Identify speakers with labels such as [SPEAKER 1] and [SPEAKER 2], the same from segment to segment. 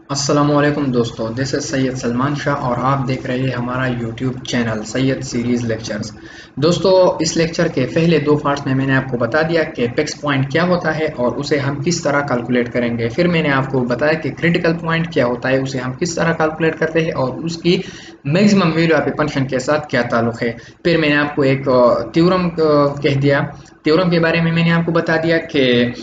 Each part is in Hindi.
[SPEAKER 1] अस्सलामुअलैकुम दोस्तों, दिस इज़ सैयद सलमान शाह और आप देख रहे हैं हमारा YouTube channel Syed series lectures. दोस्तों, इस लेक्चर के पहले दो पार्ट्स में मैंने आपको बता दिया कि पेक्स पॉइंट क्या होता है और उसे हम किस तरह कैलकुलेट करेंगे। फिर मैंने आपको बताया कि क्रिटिकल पॉइंट क्या होता है, उसे हम किस तरह कैलकुलेट करते हैं और उसकी maximum value of a function के साथ क्या ताल्लुक है। फिर मैंने आपको एक थ्योरम कह दिया। थ्योरम के बारे में मैंने आपको बता दिया कि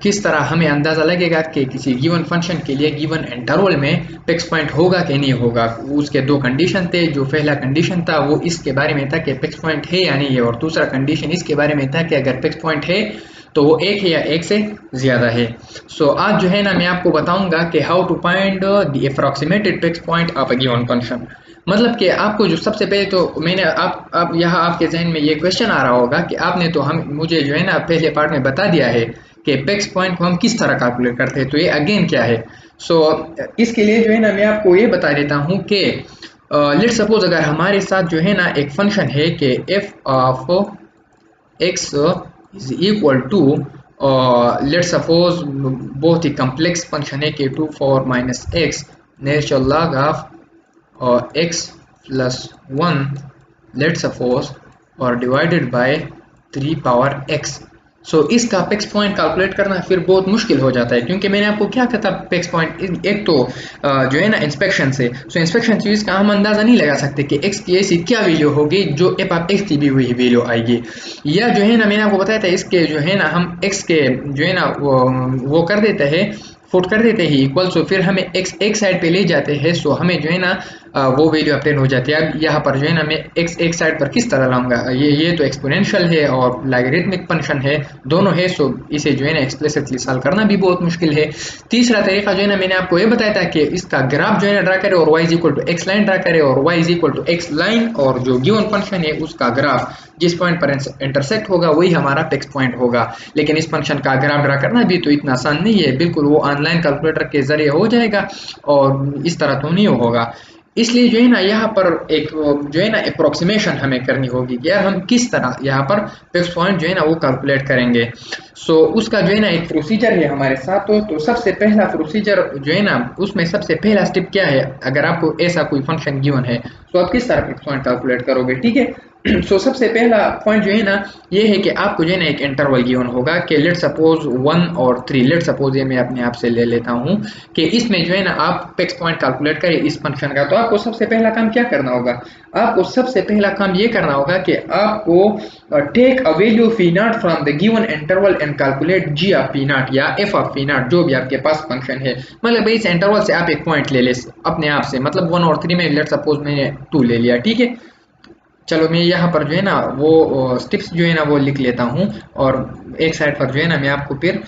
[SPEAKER 1] किस तरह हमें अंदाज़ा लगेगा कि किसी गिवन फंक्शन के लिए गिवन इंटरवल में फिक्स पॉइंट होगा कि नहीं होगा। उसके दो कंडीशन थे। जो पहला कंडीशन था वो इसके बारे में था कि फिक्स पॉइंट है या नहीं है, और दूसरा कंडीशन इसके बारे में था कि अगर फिक्स पॉइंट है तो वो एक है या एक से ज़्यादा है। आज जो है ना, मैं आपको बताऊंगा कि how to find the approximated fix point of a given function. मतलब कि आपको जो सबसे पहले तो मैंने आप यहाँ आपके जहन में ये क्वेश्चन आ रहा होगा कि आपने तो हम मुझे जो है ना पहले पार्ट में बता दिया है कि फिक्स पॉइंट को हम किस तरह कैलकुलेट करते हैं, तो ये अगेन क्या है। सो इसके लिए जो है ना मैं आपको ये बता देता हूँ कि लेट सपोज अगर हमारे साथ जो है ना एक फंक्शन है कि f of x is equal to, let suppose बहुत ही कम्प्लेक्स फंक्शन है कि 2 4 - x natural log of x plus 1 let suppose और डिवाइडेड बाय 3 पावर x। इसका पेक्स पॉइंट कैलकुलेट करना फिर बहुत मुश्किल हो जाता है, क्योंकि मैंने आपको क्या कहा था पेक्स पॉइंट एक तो जो है ना इंस्पेक्शन से। इंस्पेक्शन से इसका हम अंदाजा नहीं लगा सकते कि x की ऐसी क्या वैल्यू होगी जो एफ ऑफ एक्स की भी वही वैल्यू आएगी। या जो है ना मैंने आपको बताया था इसके जो है ना हम x के जो है ना वो कर देते हैं, फुट कर देते हैं इक्वल। फिर हमें x एक साइड पे ले जाते हैं, हमें जो है ना वो वैल्यू अपटेन हो जाती है। अब यहाँ पर जो है ना मैं x एक साइड पर किस तरह लाऊंगा, ये तो एक्सपोनेंशियल है और लॉगरिथमिक फंक्शन है, दोनों है। इसे जो है ना एक्सप्लिसिटली सॉल्व करना भी बहुत मुश्किल है। तीसरा तरीका जो है ना मैंने आपको ये बताया था कि इसका ग्राफ जो है ना ड्रा करे और y is equal to x line draw करे, और y is equal to x line और जो गिवन फंक्शन है उसका ग्राफ जिस पॉइंट पर इंटरसेक्ट होगा वही हमारा फिक्स पॉइंट होगा। लेकिन इस फंक्शन का ग्राफ ड्रा करना भी तो इतना आसान नहीं है, बिल्कुल वो ऑनलाइन कैलकुलेटर के जरिए हो जाएगा और इस तरह तो नहीं होगा। इसलिए जो है ना यहाँ पर एक जो है ना अप्रोक्सीमेशन हमें करनी होगी कि यार हम किस तरह यहाँ पर फिक्स पॉइंट जो है ना वो कैलकुलेट करेंगे। उसका जो है ना एक प्रोसीजर है हमारे साथ। तो सबसे पहला प्रोसीजर जो है ना उसमें सबसे पहला स्टेप क्या है, अगर आपको ऐसा कोई फंक्शन गिवन है तो आप किस तरह फिक्स पॉइंट कैलकुलेट करोगे, ठीक है। सबसे पहला पॉइंट जो है ना ये है कि आपको जो है ना एक इंटरवल गिवन होगा कि लेट सपोज 1 और 3। लेट सपोज ये मैं अपने आप से ले लेता हूँ कि इसमें जो है ना आप फिक्स पॉइंट कैलकुलेट करें इस फंक्शन का। तो आपको सबसे पहला काम क्या करना होगा, आपको सबसे पहला काम ये करना होगा कि आपको take a value p naught from the given interval and calculate g of p naught या एफ ऑफ पी नॉट, जो भी आपके पास फंक्शन है। मतलब इस इंटरवल से आप एक पॉइंट ले ले अपने आप से, मतलब 1 और 3 में लेट सपोज मैंने 2 ले लिया, ठीक है। चलो मैं यहाँ पर जो है ना वो स्टेप्स जो है ना वो लिख लेता हूँ, और एक साइड पर जो है ना मैं आपको फिर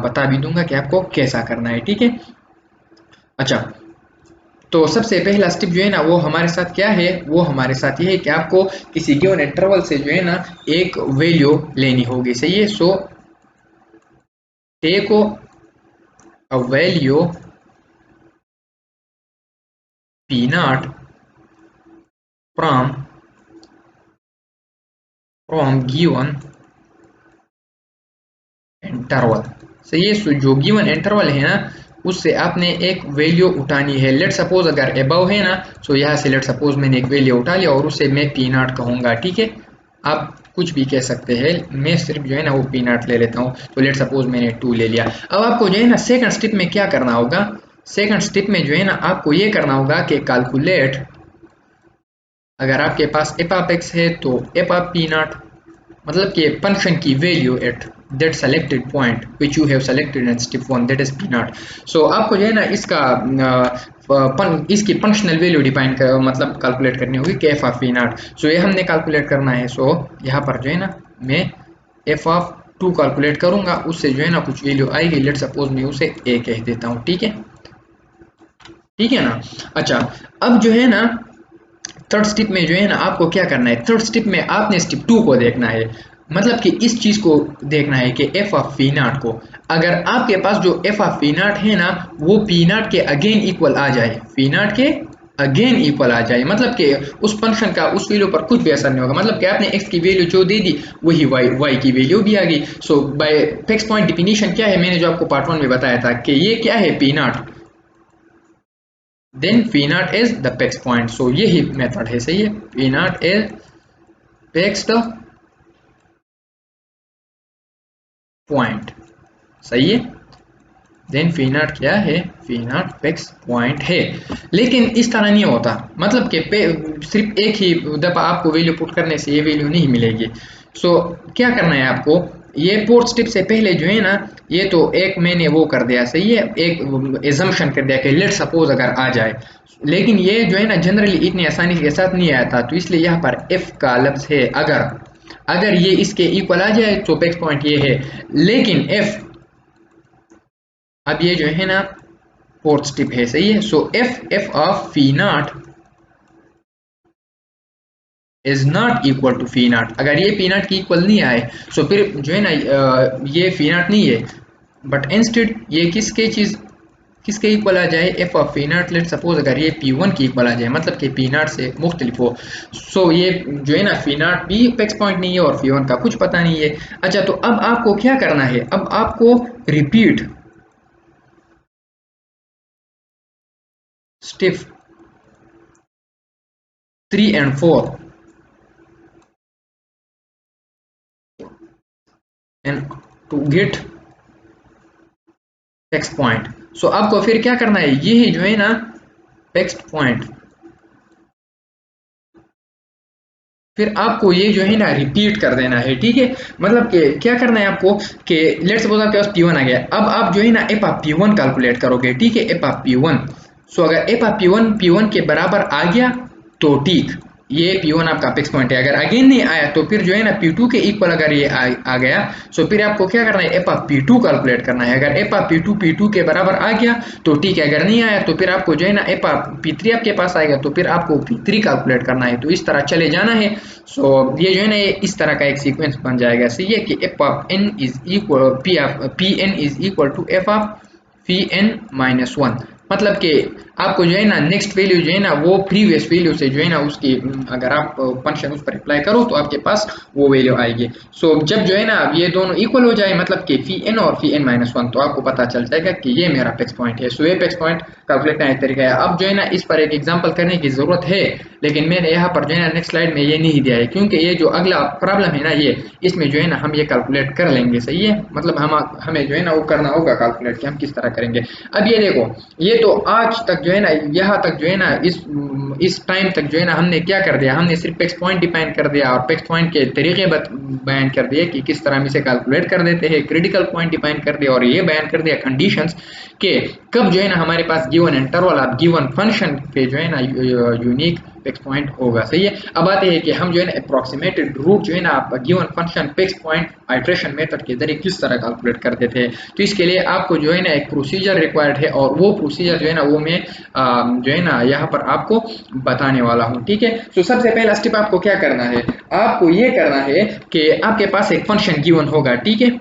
[SPEAKER 1] बता भी दूंगा कि आपको कैसा करना है, ठीक है। अच्छा, तो सबसे पहला स्टेप जो है ना वो हमारे साथ क्या है, वो हमारे साथ ये है कि आपको किसी गिवन इंटरवल से जो है ना एक वैल्यू लेनी होगी, सही है। Take a value p naught from given interval, सही है। जो गिवन इंटरवल है ना उससे आपने एक वैल्यू उठानी है। लेट सपोज अगर अबव है ना, यहाँ से लेट सपोज मैंने एक वैल्यू उठा लिया और उसे मैं पी नॉट कहूँगा, ठीक है। आप कुछ भी कह सकते हैं, मैं सिर्फ जो है ना वो पी नॉट ले लेता हूँ। तो लेट सपोज मैंने 2 ले लिया। अब आपको जो है ना सेकंड स्टेप में क्या करना होगा, सेकंड स्टेप में जो है ना आपको ये करना होगा कि कैलकुलेट, अगर आपके पास एफ ऑफ एक्स है तो एफ ऑफ पी नॉट, मतलब कि फंक्शन की value at that selected point which you have selected in step 1, that is P not. आपको जो है ना इसका इसकी फंक्शनल वैल्यू डिफाइन कर मतलब कैलकुलेट करनी होगी कि एफ ऑफ पी नॉट। ये हमने कैलकुलेट करना है। यहाँ पर जो है ना मैं एफ ऑफ 2 कैलकुलेट करूंगा, उससे जो है ना कुछ वैल्यू आएगी। लेट सपोज मैं उसे ए कह देता हूँ, ठीक है, ठीक है ना। अच्छा, अब जो है ना थर्ड स्टेप में जो है ना आपको क्या करना है, थर्ड स्टेप में आपने स्टेप 2 को देखना है। मतलब कि इस चीज को देखना है कि एफ ऑफ पी नॉट को, अगर आपके पास जो एफ ऑफ पी नॉट है ना वो पी नॉट के अगेन इक्वल आ जाए, पी नॉट के अगेन इक्वल आ जाए, मतलब कि उस फंक्शन का उस वैल्यू पर कुछ भी असर नहीं होगा। मतलब कि आपने एक्स की वैल्यू जो दे दी वही वाई की वैल्यू भी आ गई। बाय फिक्स पॉइंट डिफिनीशन क्या है, मैंने जो आपको पार्ट 1 में बताया था कि ये क्या है p naught, then p naught is the fix point. So यही मेथड है, सही है, p naught is fix the point, सही है। देन फी नॉट क्या है, फी नॉट पेक्स पॉइंट है। लेकिन इस तरह नहीं होता, मतलब कि सिर्फ एक ही दफा आपको वैल्यू पुट करने से ये वैल्यू नहीं मिलेगी। सो क्या करना है आपको, ये पोर्ट स्टेप से पहले जो है ना, ये तो एक मैंने वो कर दिया, सही है, एक एजम्पशन कर दिया कि लेट सपोज अगर आ जाए, लेकिन ये जो है ना जनरली इतनी आसानी के साथ नहीं आता, तो इसलिए यहाँ पर एफ का लफ्ज है अगर, अगर ये इसके इक्वल आ जाए तो पेक्स पॉइंट ये है। लेकिन एफ, अब ये जो है ना फोर्थ स्टेप है, सही है। So f f of fee naught is not equal to phi naught, अगर ये पी नॉट की इक्वल नहीं आए सो फिर जो है ना ये फी नॉट नहीं है, बट इंस्टेड ये किसके चीज, किसके इक्वल आ जाए, F of p not. Let suppose अगर ये पी वन की इक्वल आ जाए, मतलब कि पी नॉट से मुख्तलिफ हो, सो ये जो है ना फी नॉट भी पेक्स पॉइंट नहीं है और फी वन का कुछ पता नहीं है। अच्छा, तो अब आपको क्या करना है, अब आपको repeat step 3 and 4 and to get text point. So आपको फिर क्या करना है, ये जो है ना टेक्स्ट पॉइंट, फिर आपको ये जो है ना रिपीट कर देना है, ठीक है। मतलब कि क्या करना है आपको कि लेट्स सपोज आपके पास P1 आ गया, अब आप जो है ना एफ आप P1 कैलकुलेट करोगे, ठीक है, एफ आप P1। सो अगर एफ आप P1 के बराबर आ गया तो ठीक, ये P1 आपका फिक्स पॉइंट है। अगर अगेन नहीं आया तो फिर जो है ना P2 के इक्वल अगर ये आ गया, सो फिर आपको क्या करना है, एफ आप P2 कैलकुलेट करना है। अगर एफ आप P2 के बराबर आ गया तो ठीक है, अगर नहीं आया तो फिर आपको जो है ना एफ आप P3 आपके पास आएगा तो फिर आपको P3 कैलकुलेट करना है। तो इस तरह चले जाना है। सो ये जो है ना ये इस तरह का एक सीक्वेंस बन जाएगा, सही है, कि f of n is equal p n is equal to f of p n minus one. मतलब कि आपको जो है ना नेक्स्ट वैल्यू जो है ना वो प्रीवियस वैल्यू से जो है ना उसकी अगर आप फंक्शन उस पर अप्लाई करो तो आपके पास वो वैल्यू आएगी। सो जब जो है ना ये दोनों इक्वल हो जाए, मतलब कि फी एन और फी एन माइनस वन, तो आपको पता चल जाएगा कि ये मेरा पेक्स पॉइंट है। सो ये पेक्स पॉइंट कैलकुलेट करने का तरीका है। अब जो है ना इस पर एक एग्जांपल करने की जरूरत है, लेकिन मैंने यहाँ पर जो है ना नेक्स्ट स्लाइड में ये नहीं दिया है, क्योंकि ये जो अगला प्रॉब्लम है ना ये, इसमें जो है ना हम ये कैलकुलेट कर लेंगे, सही है, मतलब हमें जो है ना वो करना होगा कैलकुलेट कि हम किस तरह करेंगे। अब ये देखो, ये तो आज तक जो है ना यहाँ तक जो है ना इस टाइम तक जो है ना हमने क्या कर दिया, हमने सिर्फ पेक्स पॉइंट डिफाइन कर दिया और पेक्स पॉइंट के तरीके बयान कर दिए कि किस तरह हम इसे कैलकुलेट कर देते हैं, क्रिटिकल पॉइंट डिफाइन कर दिया और ये बयान कर दिया कंडीशंस के कब जो है ना हमारे पास गिवन इंटरवल आप गिवन फंक्शन पे जो है ना यूनिक पेक्स पॉइंट होगा, सही है। अब आते हैं कि हम जो है ना अप्रोक्सीमेटेड रूट जो है ना आप given function PECS point iteration method के जरिए किस तरह कैलकुलेट कर देते हैं। तो इसके लिए आपको जो है ना एक प्रोसीजर रिक्वायर्ड है और वो प्रोसीजर जो है ना वो मैं जो है ना यहाँ पर आपको बताने वाला हूँ, ठीक है। तो सबसे पहला स्टेप आपको क्या करना है, आपको ये करना है कि आपके पास एक फंक्शन गिवन होगा, ठीक है।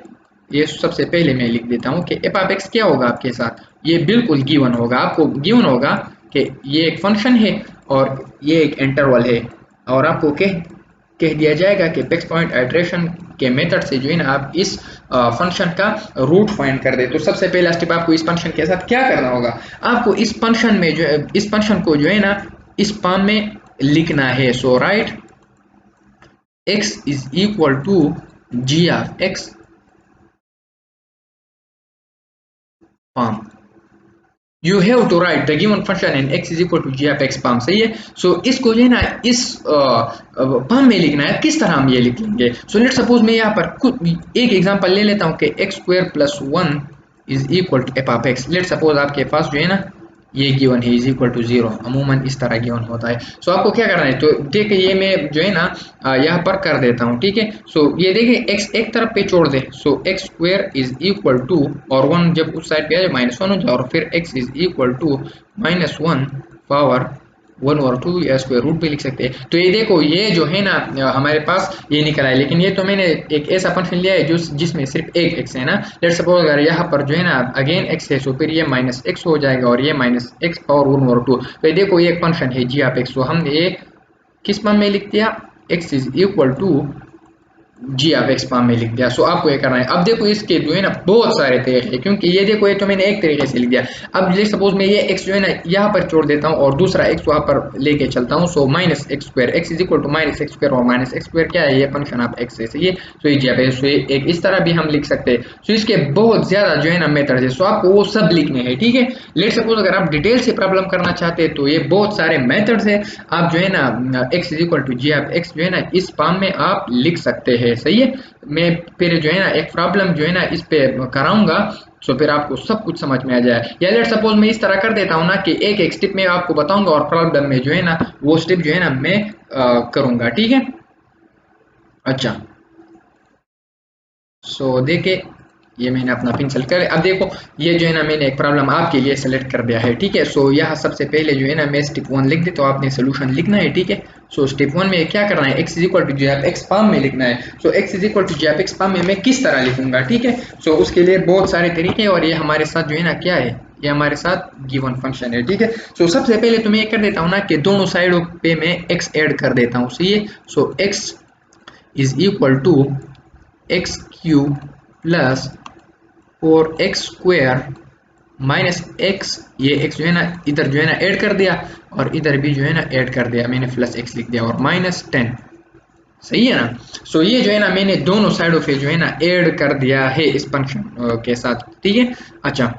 [SPEAKER 1] ये सबसे पहले मैं लिख देता हूँ कि एफ ऑफ एक्स क्या होगा आपके साथ, ये बिल्कुल गिवन होगा, आपको गिवन होगा कि ये एक फंक्शन है और ये एक इंटरवल है, और आपको कह दिया जाएगा कि पेक्स पॉइंट आइट्रेशन के मेथड से जो है ना आप इस फंक्शन का रूट फाइंड कर दे। तो सबसे पहला स्टेप आपको इस फंक्शन के साथ क्या करना होगा, आपको इस फंक्शन में जो इस फंक्शन को जो है ना इस फॉर्म में लिखना है। So write x is equal to g of x form, you have to write the given function and x is equal to g of x form, सही है। सो इसको जो है ना इस फॉर्म में लिखना है। किस तरह हम ये लिख लेंगे, सो लेट सपोज मैं यहाँ पर कुछ एक एग्जांपल ले लेता हूँ कि x square plus one is equal to f of x. Let suppose आपके पास जो है ना ये गिवन है इज इक्वल टू जीरो, अमूमन इस तरह गिवन होता है। सो आपको क्या करना है, तो देखिए ये मैं जो है ना यहाँ पर कर देता हूँ, ठीक है। सो ये देखिए x एक तरफ पे छोड़ दे, so x square is equal to, और वन जब उस साइड पे आ जाए माइनस वन हो जाए, और फिर x is equal to minus one power one और टू, या स्क्वायर रूट भी लिख सकते हैं। तो ये देखो ये जो है ना हमारे पास ये निकल आए, लेकिन ये तो मैंने एक ऐसा फंक्शन लिया है जो जिसमें सिर्फ एक एक्स है ना। लेट सपोज अगर यहाँ पर जो है ना अगेन एक्स है, सो फिर ये माइनस एक्स हो जाएगा और ये माइनस एक्स पावर वन और टू। तो ये देखो ये एक फंक्शन है जी ऑफ एक्स, तो हमने ये किस फॉर्म में लिख दिया, एक्स इज इक्वल टू जी आप एक्स पाम में लिख दिया। सो आपको ये करना है। अब देखो इसके जो है ना बहुत सारे तरीके हैं, क्योंकि ये देखो ये तो मैंने एक तरीके से लिख दिया। अब ले सपोज मैं ये एक्स जो है ना यहाँ पर छोड़ देता हूँ और दूसरा एक्स वहाँ पर लेके चलता हूँ। So minus x square, x is equal to minus x square, और माइनस एक्स स्क्वायर क्या है, ये फंक्शन आप एक्स से सही है। सो ये जी आप सो एक इस तरह भी हम लिख सकते हैं। सो इसके बहुत ज्यादा जो है ना मेथड है, सो आपको वो सब लिखने हैं, ठीक है। लेट सपोज अगर आप डिटेल से प्रॉब्लम करना चाहते हैं तो ये बहुत सारे मेथड्स है। आप जो है ना एक्स इज इक्वल टू जी आप एक्स जो है ना इस फॉर्म में आप लिख सकते हैं, सही है। मैं फिर जो है ना एक प्रॉब्लम जो है ना इस पे कराऊंगा, तो फिर आपको सब कुछ समझ में आ जाए। या लेट सपोज मैं इस तरह कर देता हूँ ना कि एक एक स्टेप में आपको बताऊंगा और प्रॉब्लम में जो है ना वो स्टेप जो है ना मैं करूंगा, ठीक है। अच्छा, सो देखे ये मैंने अपना पिन सेलेक्ट कर, अब देखो ये जो है ना मैंने एक प्रॉब्लम आपके लिए सेलेक्ट कर दिया है, ठीक है। सो यहाँ सबसे पहले जो है ना मैं स्टेप 1 लिख देता हूँ, आपने सोल्यूशन लिखना है, ठीक है। सो स्टेप 1 में क्या करना है, x is equal to g f x form में लिखना है। So x is equal to g f x form में मैं किस तरह लिखूंगा, ठीक है। सो उसके लिए बहुत सारे तरीके हैं, और ये हमारे साथ जो है ना क्या है, ये हमारे साथ गिवन फंक्शन है, ठीक है। सो सबसे पहले तो मैं ये कर देता हूँ ना कि दोनों साइडों पे मैं एक्स ऐड कर देता हूँ, सही है। So x is equal to x cube plus 4x square minus x, ये एक्स जो है ना इधर जो है ना ऐड कर दिया, और इधर भी जो है ना ऐड कर दिया मैंने, प्लस एक्स लिख दिया, और माइनस 10, सही है ना। सो ये जो है ना मैंने दोनों साइडों पे जो है ना ऐड कर दिया है इस फंक्शन के साथ, ठीक है। अच्छा,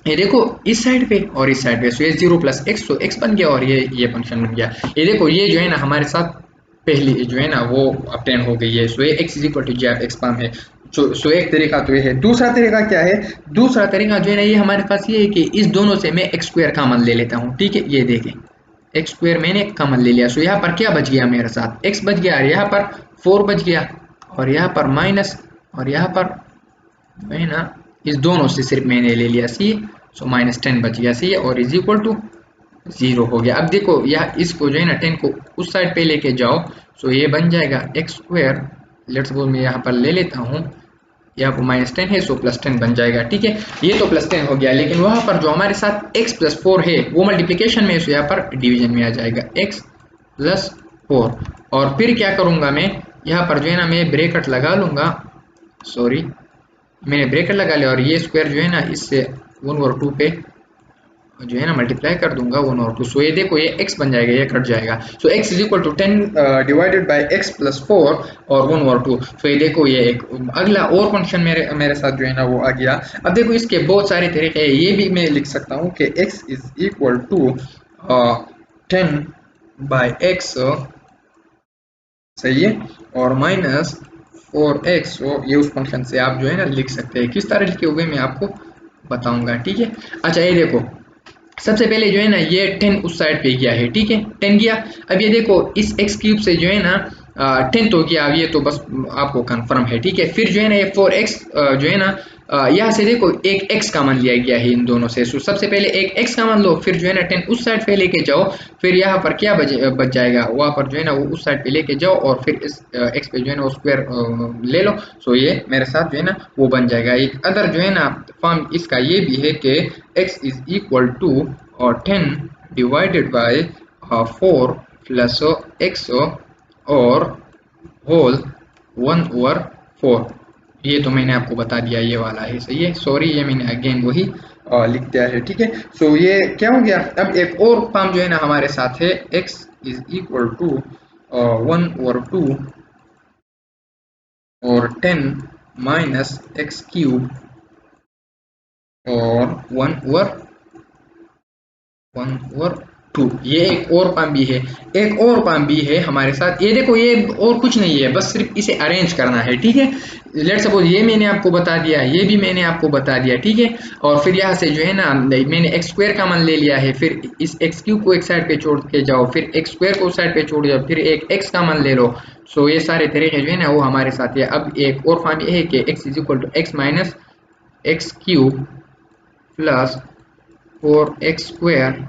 [SPEAKER 1] ये देखो इस साइड पे और इस साइड पे, सो ये 0 प्लस एक्स, तो एक्स बन गया और ये फंक्शन बन गया। ये देखो ये जो है ना हमारे साथ पहली जो है ना वो अपटेन हो गई है। सो ये x is equal to g f x पाम है। सो एक तरीका तो ये है। दूसरा तरीका क्या है, दूसरा तरीका जो है ना ये हमारे पास ये है कि इस दोनों से मैं एक्स स्क्वायर कॉमन ले लेता हूँ, ठीक है। ये देखें एक्स स्क्वायर मैंने कॉमन ले लिया। सो यहाँ पर क्या बच गया मेरे साथ, एक्स बच गया, और यहाँ पर 4 बच गया, और यहाँ पर माइनस, और यहाँ पर है ना इस दोनों से सिर्फ मैंने ले लिया सी। सो माइनस 10 बच गया सी, और इज इक्वल टू 0 हो गया। अब देखो यह इसको जो है ना 10 को उस साइड पे लेके जाओ, सो ये बन जाएगा एक्स स्क्वायर। लेट्स सपोज मैं यहाँ पर ले लेता हूँ, यहाँ पर माइनस 10 है, सो प्लस 10 बन जाएगा, ठीक है। ये तो प्लस 10 हो गया, लेकिन वहां पर जो हमारे साथ x प्लस 4 है वो मल्टीप्लीकेशन में, सो यहाँ पर डिवीजन में आ जाएगा x प्लस 4। और फिर क्या करूंगा मैं, यहाँ पर जो है ना मैं ब्रैकेट लगा लूंगा, सॉरी मैंने ब्रैकेट लगा लिया, और ये स्क्वायर जो है ना इससे 1 और 2 पे जो है ना मल्टीप्लाई कर दूंगा 1 और 2। सो ये देखो ये x बन जाएगा, ये कट जाएगा। So x is equal to 10 divided by x plus 4 और 1 और 2। सो ये देखो ये एक अगला और फंक्शन मेरे मेरे साथ जो है ना वो आ गया। अब देखो इसके बहुत सारे तरीके हैं, ये भी मैं लिख सकता हूँ कि x is equal to 10 by x, सही है, और माइनस 4x, ये उस फंक्शन से आप जो है ना लिख सकते हैं। किस तरह लिखे हुए मैं आपको बताऊंगा, ठीक है। अच्छा ये देखो सबसे पहले जो है ना ये 10 उस साइड पे गया है, ठीक है, 10 गया। अब ये देखो इस एक्स क्यूब से जो है ना 10 तो गया, अब ये तो बस आपको कंफर्म है, ठीक है। फिर जो है ना ये 4x जो है ना यहाँ से देखो एक x का मान लिया गया है इन दोनों से। सो सबसे पहले एक x का मान लो, फिर जो है ना 10 उस साइड पे लेके जाओ, फिर यहाँ पर क्या बच जाएगा, वहाँ पर जो है ना वो उस साइड पे लेके जाओ, और फिर इस x पे जो है ना वो स्क्वायर ले लो। सो ये मेरे साथ जो है ना वो बन जाएगा। एक अदर जो है ना फॉर्म इसका ये भी है कि x इज इक्वल टू और 10 डिवाइडेड बाय 4 प्लस एक्स और होल 1 ओवर 4। ये तो मैंने आपको बता दिया, ये वाला है, सही है। सॉरी ये मैंने अगेन वही लिख दिया है, ठीक है। सो ये क्या हो गया, अब एक और फॉर्म जो है ना हमारे साथ है, x is equal to 1 over 2 और 10 माइनस एक्स क्यूब और 1 ओवर 2। ये एक और पाम भी है, एक और पाम भी है हमारे साथ। ये देखो ये और कुछ नहीं है, बस सिर्फ इसे अरेंज करना है, ठीक है। लेट सपोज ये मैंने आपको बता दिया, ये भी मैंने आपको बता दिया, ठीक है। और फिर यहाँ से जो है ना मैंने एक्स स्क्वायर का मान ले लिया है, फिर इस एक्स क्यूब को एक साइड पे छोड़ के जाओ, फिर एक्स स्क्वायर को साइड पे छोड़ जाओ, फिर एक एक्स का मान ले लो। सो ये सारे तरीके जो है ना वो हमारे साथ है। अब एक और फॉर्म ये है कि x is equal to x minus x cube plus 4x square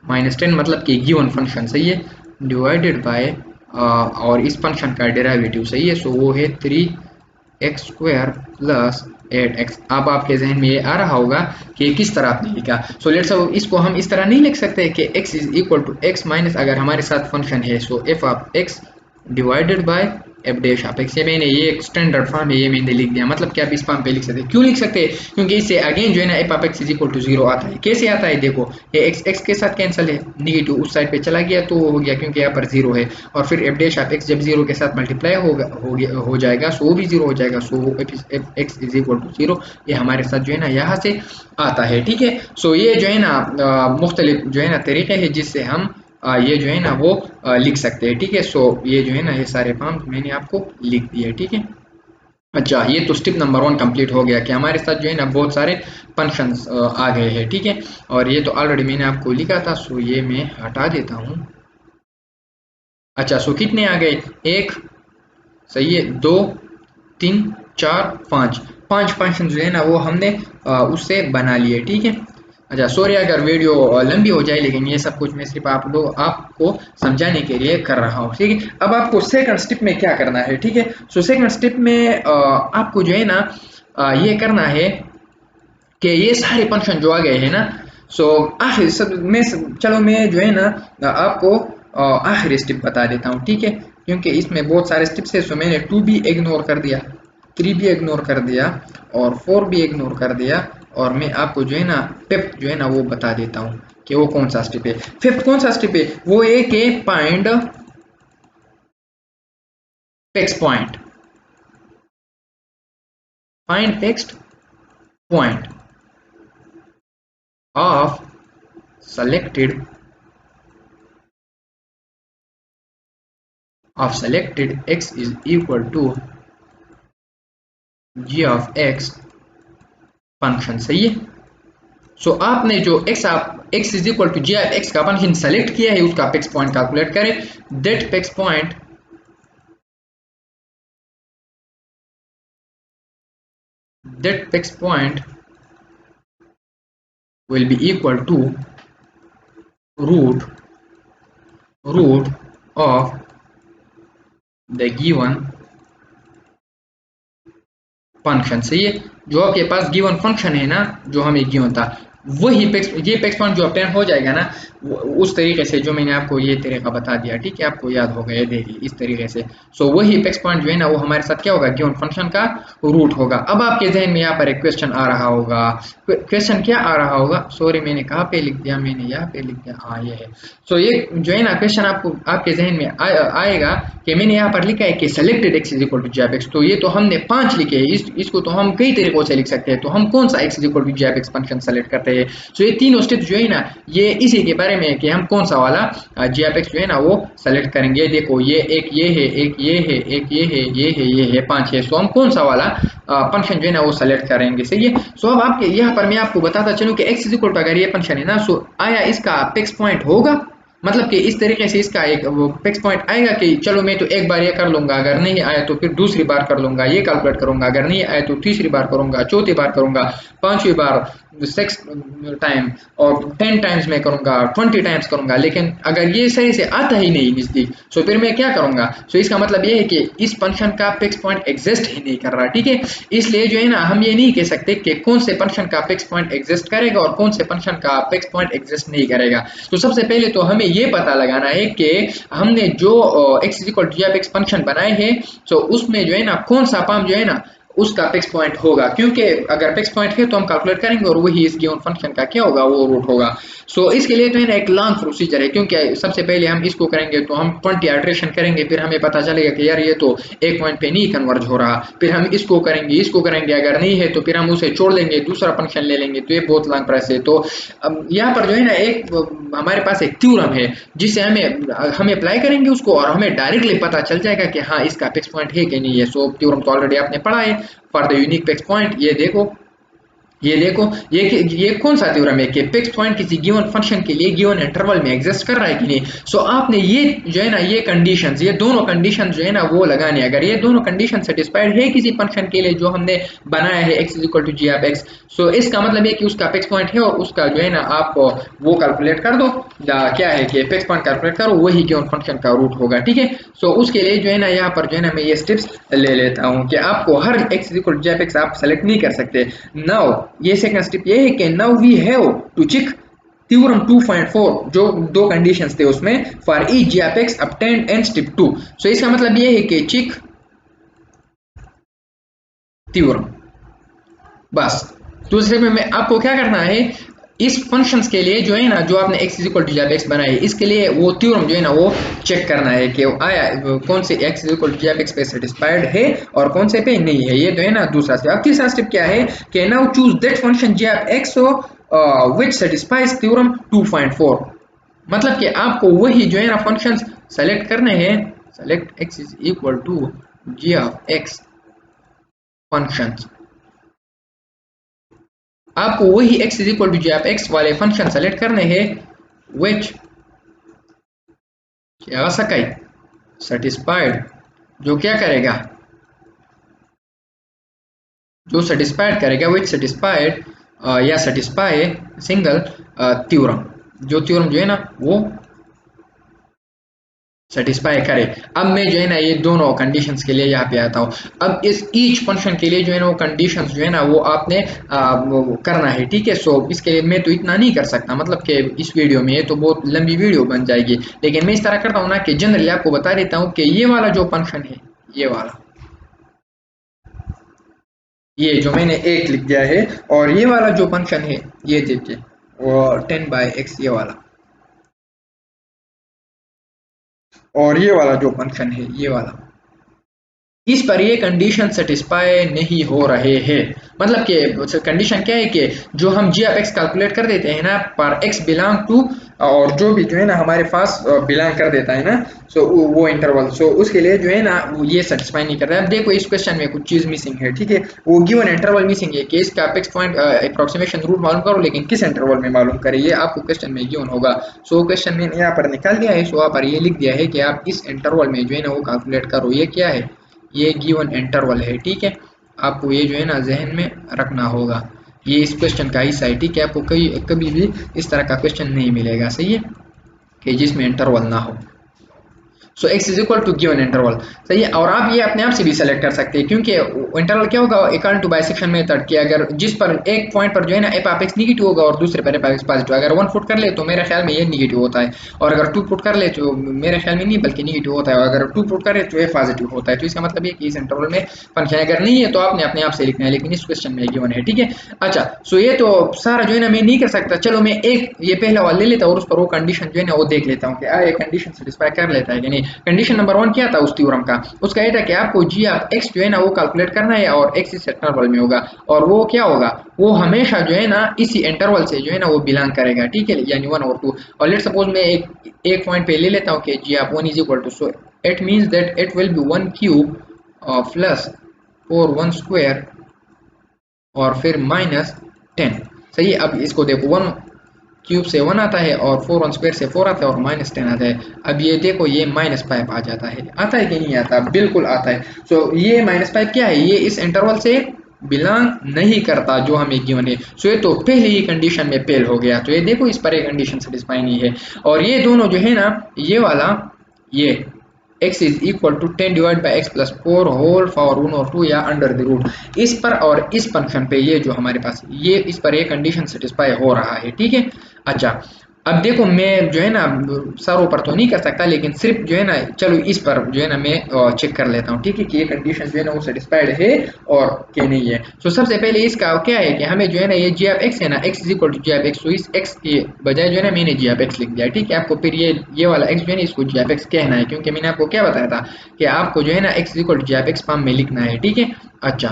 [SPEAKER 1] minus 10, मतलब कि गिवन फंक्शन, सही है, डिवाइडेड बाय और इस फंक्शन का डेरिवेटिव, सही है। सो वो है 3x स्क्वायर प्लस 8x। अब आपके जहन में ये आ रहा होगा कि किस तरह आपने लिखा। सो लेट्स सपोज इसको हम इस तरह नहीं लिख सकते कि x is equal to x minus, अगर हमारे साथ फंक्शन है so f of x divided by f dash of x. ये मैंने ये एक स्टैंडर्ड फॉर्म है, ये मैंने लिख दिया। मतलब कि आप इस फॉर्म पे लिख सकते हैं। क्यों लिख सकते हैं? क्योंकि इससे अगेन जो है ना f of x is equal to 0 आता है। कैसे आता है? देखो ये एक्स एक्स के साथ कैंसिल है, निगेटिव उस साइड पे चला गया तो वो हो गया, क्योंकि यहाँ पर 0 है। और फिर एफ डैश ऑफ एक्स जब 0 के साथ मल्टीप्लाई हो जाएगा, सो वो भी 0 हो जाएगा। So f x is equal to 0 ये हमारे साथ जो है ना यहाँ से आता है। ठीक है, सो ये जो है ना मुख्तलिफ जो है ना तरीके हैं जिससे हम ये जो है ना वो लिख सकते हैं। ठीक है, सो ये जो है ना ये सारे फॉर्म मैंने आपको लिख दिए। ठीक है, अच्छा ये तो स्टेप नंबर 1 कंप्लीट हो गया कि हमारे साथ जो है ना बहुत सारे फंक्शंस आ गए हैं। ठीक है, और ये तो ऑलरेडी मैंने आपको लिखा था, सो ये मैं हटा देता हूँ। अच्छा सो कितने आ गए? एक, सही है, 2, 3, 4, 5, 5 फंक्शन जो है ना वो हमने उससे बना लिए। ठीक है, अच्छा सॉरी अगर वीडियो लंबी हो जाए, लेकिन ये सब कुछ मैं सिर्फ आपको समझाने के लिए कर रहा हूँ। ठीक है, अब आपको सेकंड स्टेप में क्या करना है? ठीक है, सो सेकंड स्टेप में आपको जो है ना ये करना है कि ये सारे फंक्शन जो आ गए हैं ना, सो आखिर सब मैं चलो मैं जो है ना आपको आखिरी स्टेप बता देता हूँ। ठीक है, क्योंकि इसमें बहुत सारे स्टेप्स है। सो मैंने 2 भी इग्नोर कर दिया, 3 भी इग्नोर कर दिया और 4 भी इग्नोर कर दिया। और मैं आपको जो है ना फिफ्थ जो है ना वो बता देता हूँ कि वो कौन सा स्टेप है। फिफ्थ कौन सा स्टेप है? वो एक है find fix point. Find fixed point of selected x is equal to g of x function. सही है, सो आपने जो x is equal to g of x का फंक्शन सेलेक्ट किया है उसका फिक्स पॉइंट कैलकुलेट करें। That fix point will be equal to root of the given function. सही है, जो आपके पास गिवन फंक्शन है ना, जो हमें गिवन था वही ये फिक्स पॉइंट जो ऑब्टेन हो जाएगा ना उस तरीके से जो मैंने आपको ये तरीका बता दिया। ठीक है, आपको याद होगा, ये देखिए इस तरीके से। सो वही फिक्स पॉइंट जो है ना वो हमारे साथ क्या होगा? गिवन फंक्शन का रूट होगा। अब आपके जहन में यहाँ पर एक क्वेश्चन आ रहा होगा। क्वेश्चन क्या आ रहा होगा? सॉरी मैंने कहाँ पे लिख दिया? मैंने यहाँ पे लिख दिया, हाँ ये है। सो ये जो है ना क्वेश्चन आपको आपके जहन में आएगा कि मैंने यहाँ पर लिखा है कि selected x is equal to g of x. तो ये तो हमने 5 लिखे हैं, इसको तो हम कई तरीकों से लिख सकते हैं। तो हम कौन सा x is equal to g of x function select करते हैं? सो ये तीनों स्टेप्स जो है ना ये इसी के बारे में है कि हम कौन सा वाला जी ऑफ एक्स जो है ना वो सेलेक्ट करेंगे। देखो ये एक ये है, एक ये है, एक ये है, ये है, 5 है। सो हम कौन सा वाला फंक्शन जो है ना वो सेलेक्ट करेंगे। सही है, सो अब आपके यहाँ पर मैं आपको बताता चलूँ कि एक्स इज इक्वल टू अगर ये फंक्शन है ना, सो आया इसका फिक्स पॉइंट होगा। मतलब कि इस तरीके से इसका एक वो फिक्स पॉइंट आएगा कि चलो मैं तो एक बार ये कर लूंगा, अगर नहीं आया तो फिर दूसरी बार कर लूंगा, ये कैलकुलेट करूंगा, अगर नहीं आया तो तीसरी बार करूंगा, चौथी बार करूंगा, पांचवी बार, 6 टाइम और 10 टाइम्स में करूंगा, 20 टाइम्स करूंगा। लेकिन अगर ये सही से आता ही नहीं नजदीक, सो फिर मैं क्या करूंगा? सो इसका मतलब ये है कि इस फंक्शन का फिक्स पॉइंट एग्जिस्ट ही नहीं कर रहा। ठीक है, इसलिए जो है ना हम ये नहीं कह सकते कि कौन से फंक्शन का फिक्स पॉइंट एग्जिस्ट करेगा और कौन से फंक्शन का फिक्स पॉइंट एग्जिस्ट नहीं करेगा। तो सबसे पहले तो हमें ये पता लगाना है कि हमने जो x is equal to g of x function बनाए हैं, सो उसमें जो है ना कौन सा फॉर्म जो है ना उसका फिक्स पॉइंट होगा। क्योंकि अगर फिक्स पॉइंट है तो हम कैलकुलेट करेंगे और वही इस गिवन फंक्शन का क्या होगा? वो रूट होगा। सो इसके लिए तो है ना एक लॉन्ग प्रोसीजर है, क्योंकि सबसे पहले हम इसको करेंगे तो हम 20 इटरेशन करेंगे, फिर हमें पता चलेगा कि यार ये तो एक पॉइंट पे नहीं कन्वर्ज हो रहा, फिर हम इसको करेंगे, अगर नहीं है तो फिर हम उसे छोड़ देंगे, दूसरा फंक्शन ले लेंगे। तो ये बहुत लॉन्ग प्रोसेस है। तो यहाँ पर जो है ना एक हमारे पास एक थ्योरम है जिससे हमें अप्लाई करेंगे उसको और हमें डायरेक्टली पता चल जाएगा कि हाँ इसका फिक्स पॉइंट है कि नहीं है। सो थ्योरम तो ऑलरेडी आपने पढ़ा है for the unique fix point. ये देखो ये कौन सा थ्योरम है कि फिक्स पॉइंट किसी गिवन फंक्शन के लिए गिवन इंटरवल में एग्जिस्ट कर रहा है कि नहीं। सो आपने ये जो है ना ये कंडीशंस, ये दोनों कंडीशन जो है ना वो लगाने। अगर ये दोनों कंडीशन सेटिस्फाइड है किसी फंक्शन के लिए जो हमने बनाया है x is equal to g of x, so इसका मतलब ये कि उसका फिक्स पॉइंट है और उसका जो है ना आप वो कैलकुलेट कर दो, क्या है कि फिक्स पॉइंट कैलकुलेट करो, वही गिवन फंक्शन का रूट होगा। ठीक है, सो उसके लिए जो है ना यहाँ पर जो है ना मैं ये स्टेप्स ले लेता हूँ कि आपको हर x is equal to g of x आप सेलेक्ट नहीं कर सकते। नाउ ये सेकंड स्टेप ये है कि now we have to check theorem 2.4, जो दो कंडीशंस थे उसमें, for each g of x obtained in step 2। सो इसका मतलब ये है कि चेक थ्योरम। बस दूसरे में मैं आपको क्या करना है, इस फंक्शंस के लिए जो है ना, जो आपने x is equal to g of x बनाई है, इसके लिए वो थ्योरम जो है ना वो चेक करना है कि आया कौन से x is equal to g of x पे सेटिस्फाइड है और कौन से पे नहीं है। ये जो है ना दूसरा स्टेप। अब तीसरा स्टेप क्या है कि now choose that function JAP x which satisfies theorem 2.4। मतलब कि आपको वही जो है ना फंक्शंस सेलेक्ट करने हैं। Select x is equal to g of x functions, आपको वही x is equal to g of x वाले फंक्शन सेलेक्ट करने हैं which क्या सकाई सेटिस्फाइड, जो क्या करेगा, जो सेटिस्फाइड करेगा which सेटिस्फाइड या सेटिस्फाई सिंगल थ्योरम, जो थ्योरम जो है ना वो सेटिस्फाई करे। अब मैं जो है ना ये दोनों कंडीशंस के लिए यहाँ पे आता हूँ। अब इस ईच फंक्शन के लिए जो है ना वो कंडीशंस जो है ना वो आपने वो करना है, ठीक है। सो इसके लिए मैं तो इतना नहीं कर सकता, मतलब कि इस वीडियो में ये तो बहुत लंबी वीडियो बन जाएगी, लेकिन मैं इस तरह करता हूँ ना कि जनरली आपको बता देता हूँ कि ये वाला जो फंक्शन है, ये वाला, ये जो मैंने एक लिख दिया है, और ये वाला जो फंक्शन है ये देखिए वो 10/x ये वाला, और ये वाला जो फंक्शन है ये वाला, इस पर ये कंडीशन सेटिस्फाई नहीं हो रहे हैं। मतलब कि कंडीशन क्या है कि जो हम जी ऑफ एक्स कैलकुलेट कर देते हैं ना पर एक्स बिलोंग टू, और जो भी जो है ना हमारे पास बिलोंग कर देता है ना, सो वो इंटरवल, सो उसके लिए जो है ना वो ये सेटिस्फाई नहीं कर रहा है। अब देखो इस क्वेश्चन में कुछ चीज मिसिंग है, ठीक है। वो गिवन इंटरवल मिसिंग है कि इसका अपेक्स पॉइंट अप्रोक्सीमेशन रूट मालूम करो, लेकिन किस इंटरवल में मालूम करें ये आपको क्वेश्चन में गिवन होगा। सो क्वेश्चन में यहाँ पर निकाल दिया है, सो यहाँ पर ये लिख दिया है कि आप इस इंटरवल में जो है ना वो कैलकुलेट करो। ये क्या है, ये गिवन इंटरवल है, ठीक है। आपको ये जो है ना जहन में रखना होगा, ये इस क्वेश्चन का हिस्सा है, ठीक है। आपको कभी भी इस तरह का क्वेश्चन नहीं मिलेगा, सही है, कि जिसमें इंटरवल ना हो। So x is equal to given interval, सही है। और आप ये अपने आप से भी सेलेक्ट कर सकते हैं, क्योंकि इंटरवल क्या होगा, इक्वल टू बाइसेक्शन मेथड कि अगर जिस पर एक पॉइंट पर जो है ना एफ ऑफ एक्स निगेटिव होगा और दूसरे पर एफ ऑफ एक्स पॉजिटिव, अगर 1 पुट कर ले तो मेरे ख्याल में ये निगेटिव होता है, और अगर 2 पुट कर ले तो मेरे ख्याल में नहीं बल्कि निगेटिव होता है, और अगर 2 पुट करे तो ये पॉजिटिव होता है। तो इसका मतलब ये कि इस इंटरवल में फंक्शन अगर नहीं है तो आपने अपने आप से लिखना है, लेकिन इस क्वेश्चन में गिवन है, ठीक है। अच्छा, सो ये तो सारा जो है ना मैं नहीं कर सकता, चलो मैं एक ये पहला वाला ले लेता हूँ और उस पर वो कंडीशन जो है ना वो देख लेता हूँ कि ये कंडीशन सेटिस्फाई कर लेता है कि नहीं। कंडीशन नंबर 1 क्या था उस थ्योरम का, उसका ये था कि आपको जी ऑफ एक्स जो है ना वो कैलकुलेट करना है और एक्स इस इंटरवल में होगा, और वो क्या होगा, वो हमेशा जो है ना इसी इंटरवल से जो है ना वो बिलोंग करेगा, ठीक है, यानी 1 और 2। और लेट्स सपोज मैं एक पॉइंट पे ले लेता हूँ कि g of 1 is equal to, so it means that it will be 1 cube plus 4 1 square और फिर माइनस 10, सही है। अब इसको देखो, 1 क्यूब से 1 आता है और 4 1 स्क्वायर से 4 आता है और माइनस 10 आता है। अब ये देखो ये -5 आ जाता है, आता है कि नहीं आता, बिल्कुल आता है। सो ये -5 क्या है, ये इस इंटरवल से बिलोंग नहीं करता जो हमें गिवन है। सो ये तो पहले ही कंडीशन में फेल हो गया, तो ये देखो इस पर एक कंडीशन सेटिस्फाई नहीं है। और ये दोनों जो है ना, ये वाला, ये x is equal to 10 divide by x plus 4 whole power 1 और 2 या अंडर द रूट, इस पर और इस फंक्शन पे ये जो हमारे पास ये इस पर ये कंडीशन सेटिस्फाई हो रहा है, ठीक है। अच्छा, अब देखो मैं जो है ना सरों पर तो नहीं कर सकता, लेकिन सिर्फ जो है ना चलो इस पर जो है ना मैं चेक कर लेता हूँ, ठीक है, कि ये कंडीशन जो है ना वो सेटिस्फाइड है और क्या नहीं है। तो सबसे पहले इसका क्या है कि हमें जो है ना ये जी ऑफ एक्स है ना, x is equal to g of x, तो इस एक्स के बजाय जो है ना मैंने जी ऑफ एक्स लिख दिया, ठीक है। आपको फिर ये वाला एक्स जो है ना इसको जी ऑफ एक्स कहना है, क्योंकि मैंने आपको क्या बताया था कि आपको जो है ना x is equal to g of x form में लिखना है, ठीक है। अच्छा,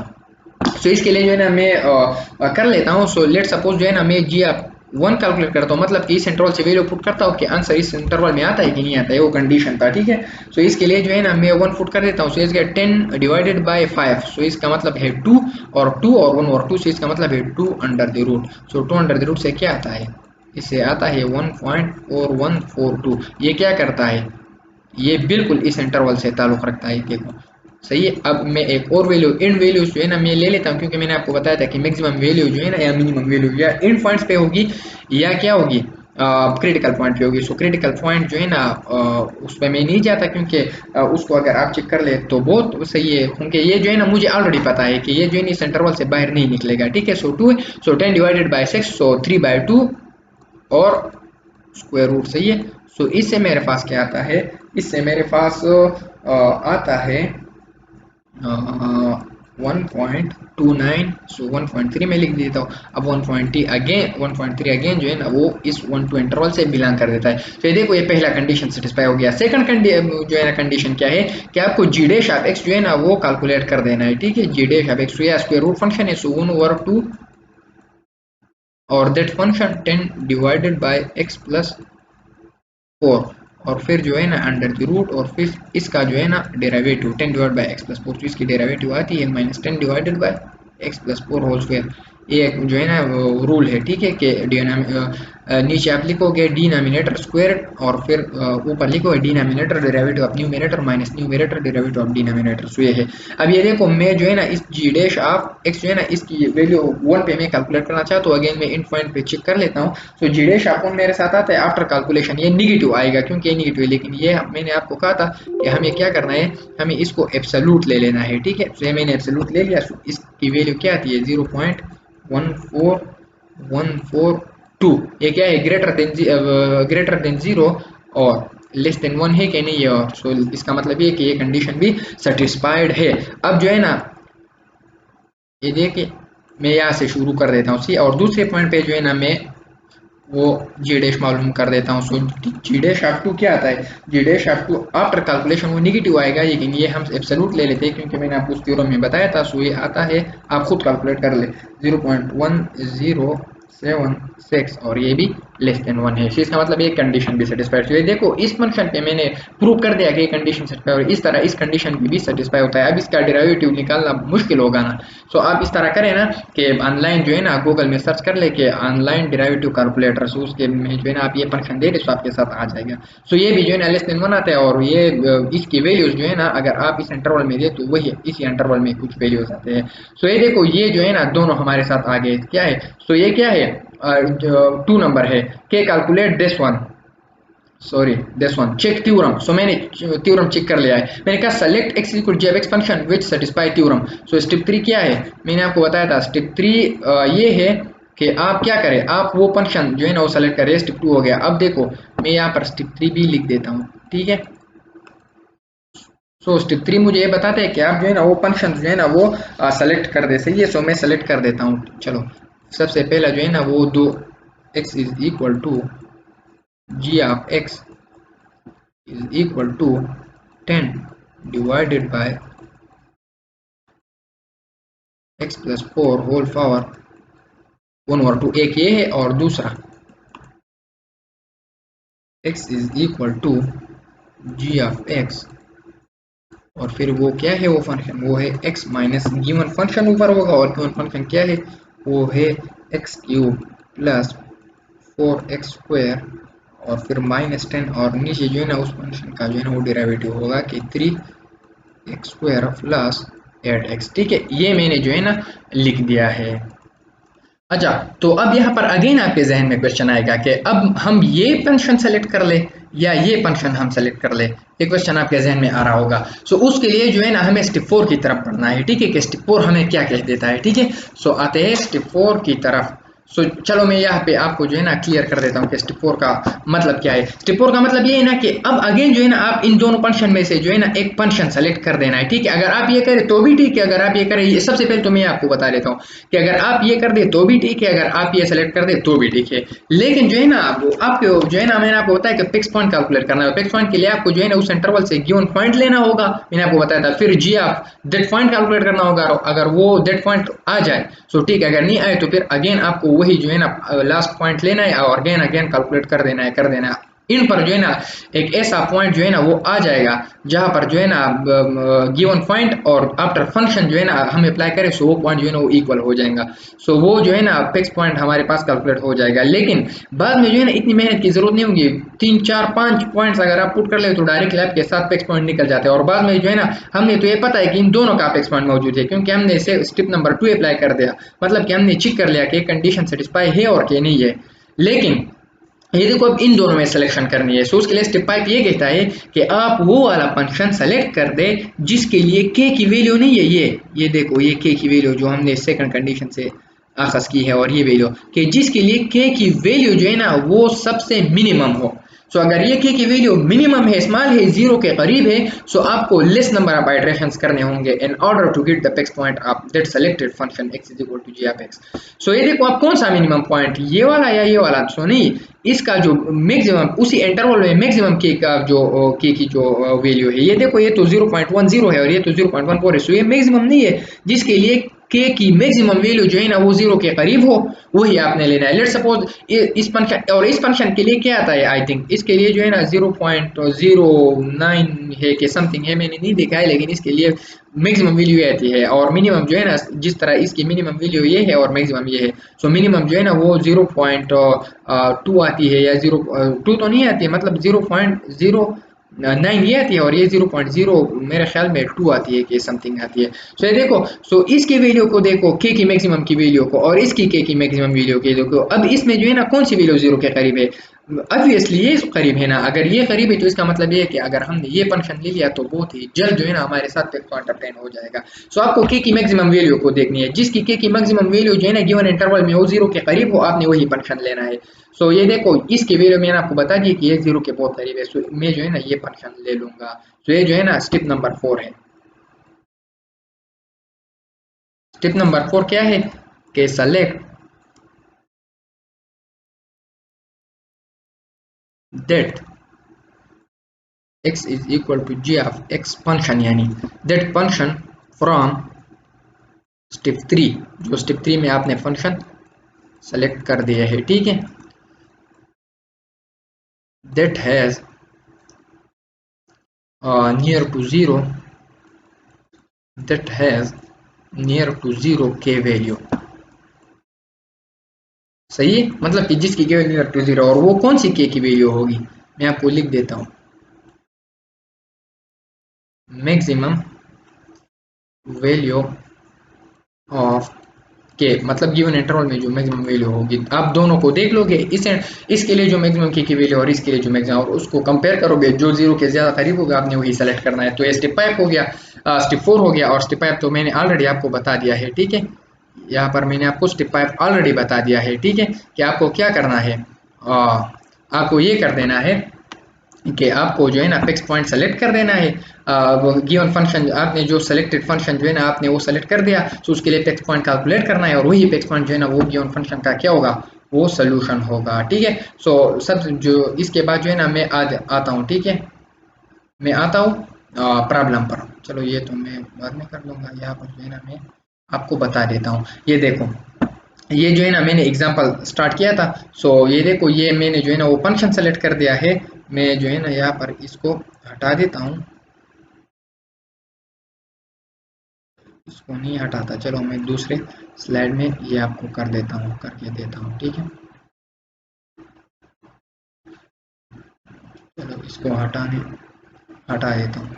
[SPEAKER 1] सो इसके लिए जो है ना मैं कर लेता हूँ। सो लेट सपोज जो है ना मैं जी ऑफ 1 कैलकुलेट करता हूँ, मतलब कि इस इंटरवल से वैल्यू पुट करता हूँ कि आंसर इस इंटरवल में आता है कि नहीं आता है, वो कंडीशन था, ठीक है। सो इसके लिए जो है ना मैं 1 पुट कर देता हूँ, सो इसका 10 डिवाइडेड बाय 5, सो इसका मतलब है 2, और 2 और 1 और 2, सो इसका मतलब है 2 under the root. So 2 under the root से क्या आता है, इससे आता है 1.4142। ये क्या करता है, ये बिल्कुल इस इंटरवल से ताल्लुक रखता है, देखो, सही है। अब मैं एक और वैल्यू इन वैल्यूज जो है ना मैं ले लेता हूँ, क्योंकि मैंने आपको बताया था कि मैक्सिमम वैल्यू जो है ना या मिनिमम वैल्यू या इन पॉइंट्स पे होगी या क्या होगी, क्रिटिकल पॉइंट पे होगी। सो क्रिटिकल पॉइंट जो है ना उस पर मैं नहीं जाता, क्योंकि उसको अगर आप चेक कर ले तो बहुत सही है, क्योंकि ये जो है ना मुझे ऑलरेडी पता है कि ये जो है इस इंटरवल से बाहर नहीं निकलेगा, ठीक है। सो 2, सो 10 डिवाइडेड बाई 6, सो 3/2 और स्क्वायर रूट, सही है। सो इससे मेरे पास क्या आता है, इससे मेरे पास आता है 1.29, सो 1.3 में लिख देता हूँ। अब 1.3 अगेन जो है ना वो इस 1-2 इंटरवल से बिलोंग कर देता है। तो ये देखो ये पहला कंडीशन सेटिस्फाई हो गया। सेकंड जो है ना कंडीशन क्या है कि आपको जी डैश ऑफ एक्स जो है ना वो कैलकुलेट कर देना है, ठीक है। जी डैश ऑफ एक्स या स्क्वायर रूट फंक्शन है, सो 1/2 और that function 10 divided by x plus 4 और फिर जो है ना अंडर द रूट और फिर इसका जो है ना derivative 10 divide by x plus 4, तो इसकी डेरिवेटिव आती है -10 divided by x plus 4 whole square. ये एक जो है ना रूल है, ठीक है, कि नीचे आप लिखोगे डिनोमिनेटर स्क्वायर और फिर ऊपर लिखोगे denominator derivative of numerator minus numerator derivative of denominator. So ये है। अब ये देखो मैं जो है ना इस जी डैश ऑफ एक्स जो है ना इसकी वैल्यू 1 पे मैं कैलकुलेट करना चाहता हूँ। अगेन मैं इन पॉइंट पे चेक कर लेता हूँ। सो जी डैश ऑफ 1 मेरे साथ आता है आफ्टर कैलकुलेशन, ये निगेटिव आएगा क्योंकि ये निगेटिव है, लेकिन ये मैंने आपको कहा था कि हमें क्या करना है, हमें इसको एब्सोल्यूट ले लेना है, ठीक है। तो ये मैंने एब्सोल्यूट ले लिया। इसकी वैल्यू क्या आती है 0.14142। ये क्या है ग्रेटर देन 0 और लेस देन 1 है कि नहीं है, और सो इसका मतलब ये कि ये कंडीशन भी सेटिस्फाइड है। अब जो है ना ये देखिए मैं यहाँ से शुरू कर देता हूँ सी, और दूसरे पॉइंट पे जो है ना मैं वो जी डैश मालूम कर देता हूँ। सो जी डैश ऑफ 2 क्या आता है, जी डैश ऑफ 2 आफ्टर कैलकुलेशन वो निगेटिव आएगा, लेकिन ये हम एब्सोल्यूट ले लेते हैं क्योंकि मैंने आपको उस थ्योरम में बताया था। सो ये आता है, आप खुद कैलकुलेट कर ले, 0.1076 और ये भी लेस देन 1 है। इसका मतलब ये कंडीशन भी सेटिस्फाइड है। देखो इस फंक्शन पे मैंने प्रूव कर दिया कि ये कंडीशन सेटिस्फाई हो, इस तरह इस कंडीशन की भी सेटिस्फाई होता है। अब इसका डेरिवेटिव निकालना मुश्किल होगा ना, सो आप इस तरह करें ना कि ऑनलाइन जो है ना गूगल में सर्च कर ले कि ऑनलाइन डेरिवेटिव कैलकुलेटर, सो उसके में जो है ना आप ये फंक्शन दे दे तो आपके साथ आ जाएगा। सो ये भी जो है ना लेस देन 1 आता है, और ये इसकी वैल्यूज जो है ना अगर आप इस इंटरवल में दे तो वही इसी इंटरवल में कुछ वैल्यूज आते हैं। सो ये देखो ये जो है ना दोनों हमारे साथ आ गए, क्या है, सो ये क्या है 2 नंबर है के calculate this one, sorry this one check theorem. So मैंने थ्योरम चेक कर लिया है। मैंने कहा select x equal g x function which satisfy theorem. So step 3 क्या है, मैंने आपको बताया था स्टेप 3 ये है कि आप क्या करें, आप वो फंक्शन जो है ना वो सेलेक्ट करें। स्टेप 2 हो गया। अब देखो मैं यहाँ पर स्टेप 3 भी लिख देता हूँ, ठीक है। सो स्टेप 3 मुझे ये बताते हैं कि आप जो है ना वो फंक्शन जो है ना वो सेलेक्ट कर दे, सही है। सो मैं सेलेक्ट कर देता हूँ। चलो सबसे पहला जो है ना वो दो x is equal to g of x is equal to 10 divided by x plus 4 whole power 1/2। एक ये है और दूसरा x is equal to g of x और फिर वो क्या है वो फंक्शन वो है x माइनस गिवन फंक्शन ऊपर होगा और गिवन फंक्शन क्या है वो है x cube plus 4x square और फिर -10 और नीचे जो है ना उस फंक्शन का जो है ना वो डेरिवेटिव होगा कि 3x स्क्वायर प्लस 8x, ठीक है। ये मैंने जो है ना लिख दिया है। अच्छा तो अब यहाँ पर अगेन आपके जहन में क्वेश्चन आएगा कि अब हम ये फंक्शन सेलेक्ट कर ले या ये फंक्शन हम सेलेक्ट कर ले, ये क्वेश्चन आपके जहन में आ रहा होगा। सो उसके लिए जो है ना हमें स्टेप 4 की तरफ बढ़ना है, ठीक है, कि स्टेप 4 हमें क्या कह देता है, ठीक है। सो आते हैं स्टेप 4 की तरफ। सो चलो मैं यहाँ पे आपको जो है ना क्लियर कर देता हूँ कि स्टेप 4 का मतलब क्या है। स्टेप 4 का मतलब ये है ना कि अब अगेन जो है ना आप इन दोनों फंक्शन में से जो है ना एक फंक्शन सेलेक्ट कर देना है, ठीक है। अगर आप ये करें तो भी ठीक है, अगर आप ये करें, ये सबसे पहले तो मैं आपको बता देता हूँ कि अगर आप ये कर दे तो भी ठीक है, अगर आप ये सेलेक्ट कर दे तो भी ठीक है। लेकिन जो है ना वो आपको जो है ना मैंने आपको बताया कि फिक्स पॉइंट कैलकुलेट करना है। फिक्स पॉइंट के लिए आपको जो है ना उस इंटरवल से गिवन पॉइंट लेना होगा, मैंने आपको बताया था। फिर जी आप दैट पॉइंट कैलकुलेट करना होगा, अगर वो दैट पॉइंट आ जाए सो ठीक है, अगर नहीं आए तो फिर अगेन आपको वही जो है ना लास्ट पॉइंट लेना है और अगेन अगेन कैलकुलेट कर देना है। इन पर जो है ना एक ऐसा पॉइंट जो है ना वो आ जाएगा जहां पर जो है ना गिवन पॉइंट और आफ्टर फंक्शन जो है ना हम अप्लाई करें सो वो पॉइंट जो है ना वो इक्वल हो जाएगा। सो वो जो है ना फिक्स पॉइंट हमारे पास कैलकुलेट हो जाएगा। लेकिन बाद में जो है ना इतनी मेहनत की जरूरत नहीं होगी, 3 4 5 पॉइंट्स अगर आप पुट कर ले तो डायरेक्ट लैब के साथ फिक्स पॉइंट निकल जाते हैं। और बाद में जो है ना हमने तो ये पता है कि इन दोनों का फिक्स पॉइंट मौजूद है क्योंकि हमने इसे स्टेप नंबर 2 अप्लाई कर दिया, मतलब कि हमने चेक कर लिया कि कंडीशन सेटिस्फाई है और कि नहीं है। लेकिन ये देखो अब इन दोनों में सिलेक्शन करनी है। सो उसके लिए स्टेप 5 ये कहता है कि आप वो वाला फंक्शन सेलेक्ट कर दे जिसके लिए k की वैल्यू नहीं है, ये देखो ये k की वैल्यू जो हमने सेकंड कंडीशन से आखज की है, और ये वैल्यू कि जिसके लिए k की वैल्यू जो है ना वो सबसे मिनिमम हो। सो अगर ये के की वैल्यू मिनिमम है, स्मॉल है, जीरो के करीब है, सो आपको लेस नंबर ऑफ आइटरेशंस करने होंगे in order to get the fix point of that selected function x is equal to g of x। So ये देखो आप कौन सा मिनिमम पॉइंट, ये वाला या ये वाला, सो नहीं, इसका जो मैक्सिमम उसी इंटरवल में मैक्सिमम के का जो के की जो वैल्यू है, ये देखो ये तो 0.10 है और ये तो 0.14 है, सो ये मैक्सिमम नहीं है, जिसके लिए के की मैक्सिमम वैल्यू जो है ना वो जीरो के करीब हो, वही आपने लेना है। लेट्स सपोज इस फंक्शन, और इस फंक्शन के लिए क्या आता है, आई थिंक इसके लिए जो है ना 0.09 है कि समथिंग है, मैंने नहीं देखा है, लेकिन इसके लिए मैक्सिमम वैल्यू ये आती है और मिनिमम जो है ना, जिस तरह इसकी मिनिमम वैल्यू ये है और मैक्सिमम ये है, सो मिनिमम जो है ना वो 0.2 आती है, या 0.2 तो नहीं आती है, मतलब 0.09 ये आती है और ये 0.0 मेरे ख्याल में 2 आती है कि समथिंग आती है। सो ये देखो, सो इसकी वैल्यू को देखो, के की मैक्सिमम की वैल्यू को और इसकी के की मैक्सिमम वैल्यू के देखो, अब इसमें जो है ना कौन सी वैल्यू जीरो के करीब है, ऑब्वियसली ये करीब है ना, अगर ये करीब है तो इसका मतलब ये है कि अगर हमने ये फंक्शन ले लिया तो बहुत ही जल्द जो है ना हमारे साथ पेक्स पॉइंट ऑब्टेन हो जाएगा। सो आपको के की मैक्सिमम वैल्यू को देखनी है, जिसकी के की मैक्सिमम वैल्यू जो है ना गिवन इंटरवल में वो जीरो के करीब हो, आपने वही फंक्शन लेना है। सो ये देखो, इसकी वैल्यू मैंने आपको बता दी कि ये जीरो के बहुत करीब है, सो मैं जो है ना ये फंक्शन ले लूंगा। तो ये जो है ना स्टेप नंबर 4 है। स्टेप नंबर 4 क्या है कि select that x is equal to g of x function, यानी दैट फंक्शन फ्रॉम स्टेप 3, जो स्टेप 3 में आपने फंक्शन सेलेक्ट कर दिया है, ठीक है, that has near to zero, that has near to zero के वैल्यू, सही है, मतलब कि जिसकी के वैल्यू नियर टू जीरो, और वो कौन सी के की वैल्यू होगी, मैं आपको लिख देता हूँ, मैक्सिमम वैल्यू ऑफ के, मतलब गिवन इंटरवल में जो मैक्सिमम वैल्यू होगी, आप दोनों को देख लोगे, इसके लिए जो मैक्सिमम की वैल्यू और इसके लिए जो मैक्सिमम, और उसको कंपेयर करोगे, जो जीरो के ज्यादा करीब होगा आपने वही सेलेक्ट करना है। तो ये स्टेप 5 हो गया, स्टेप 4 हो गया, और स्टेप 5 तो मैंने ऑलरेडी आपको बता दिया है, ठीक है, यहाँ पर मैंने आपको स्टेप 5 ऑलरेडी बता दिया है, ठीक है, कि आपको क्या करना है, आपको ये कर देना है कि आपको जो है ना फिक्स पॉइंट सेलेक्ट कर देना है, गिवन फंक्शन आपने जो सेलेक्टेड फंक्शन जो है ना आपने वो सेलेक्ट कर दिया, तो उसके लिए फिक्स पॉइंट कैलकुलेट करना है, और वही फिक्स पॉइंट जो है ना वो गिवन फंक्शन का क्या होगा, वो सोल्यूशन होगा, ठीक है। सो सब जो इसके बाद जो है ना मैं आज आता हूँ, ठीक है, मैं आता हूँ प्रॉब्लम पर, चलो ये तो मैं बाद में कर लूँगा, यहाँ पर जो है ना मैं आपको बता देता हूँ। ये देखो, ये जो है ना मैंने एग्जांपल स्टार्ट किया था, सो ये देखो, ये मैंने जो है ना वो फंक्शन सेलेक्ट कर दिया है, मैं जो है ना यहाँ पर इसको हटा देता हूँ, इसको नहीं हटाता, चलो मैं दूसरे स्लाइड में ये आपको कर देता हूँ, करके देता हूँ, ठीक है, चलो इसको हटा देता हूँ।